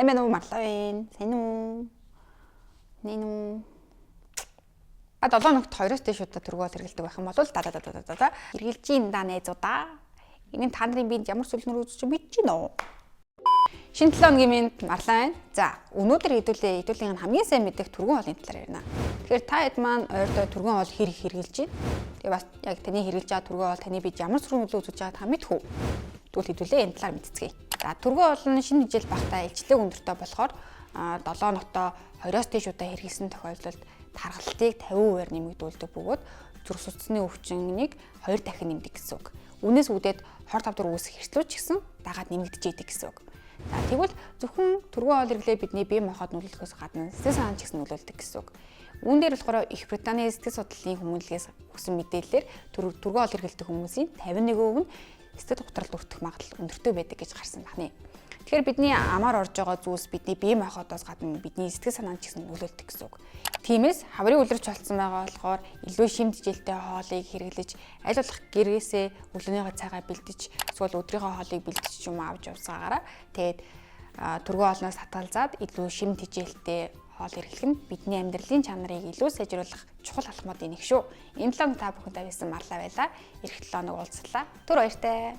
сайн байна уу марлаа байна. Сайн уу? Нин үү? 7 хоногт 2-оос дээш удаа түргөөл хэрэгэлдэг байх юм бол хэрэгжилж ин да найзуудаа. Энэ та нарын биед ямар сүлнөр үзэж мэдэж гинэ үү? Шинэ 7 хоногийн минь марлаа байна. За, өнөөдөр хэдүүлгийн хамгийн сайн мэддэг түргэн хоолны талаар ярина. Тэгэхээр та хэд маань ойрдоо түргэн хоол хэрэгжилж байна. Тэгээ бас яг таны хэрэгжилж байгаа түргэн хоол таны биед ямар сүрэн нөлөө үзүүлж байгааг та мэдэх үү? Тэгвэл хэдүүлээ энэ талаар мэдцгээе. За, түргэн хоол нь шинэ хичээл багтаа илчлэг өндөртэй болохоор 7 хоногтоо 2-оос дээш удаа хэрэглэсэн тохиолдолд тархалтыг 50% нэмэгдүүлдэг бөгөөд зүрх судасны өвчнийг 2 дахин нэмдэг гэсэн үг. Үүнээс үүдээд хор тавдар үүсэх хэрэгслүүд ч гэсэн дагаад нэмэгдэж идэг гэсэн үг. За тэгвэл зөвхөн түргэн хоол хэрэглээ бидний бие махбод нөлөөлөхөөс гадна сэтгэл санаанд ч гэсэн нөлөөлдөг гэсэн үг. Үүн дээр болохоор Их Британий сэтгэл судлалын хүмүүнлэгээс өгсөн мэдээлэлээр түргэн хоол хэрэглэдэг хүмүүсийн 51% нь сэтгэл готролд өртөх магадлал өндөртэй байдаг гэж гарсан байна. Тэгэхээр бидний амаар орж байгаа зүйлс бидний бие махбодоос гадна бидний сэтгэл санаанд ч гэсэн нөлөөлдөг гэсэн үг. Тиймээс хаврын үлрэж болцсон байгаа болохоор илүү шимт жилтэй хоолыг хэрэглэж аль болох гэрээсээ өглөөнийхөө цагаа бэлдэж эсвэл өдрийнхөө хоолыг бэлдэж ч юм авч явсаагаараа тэгээд түргэн хоолноос татгалзаад илүү шимт жилтэй хоол хэрэглэх нь бидний амьдралын чанарыг илүү сайжруулах чухал алхмуудын нэг шүү. Энэ 7 хоног та бүхэнтэй байсан марлаа байла. Эх 7 хоног уулзлаа. Түр баяртай.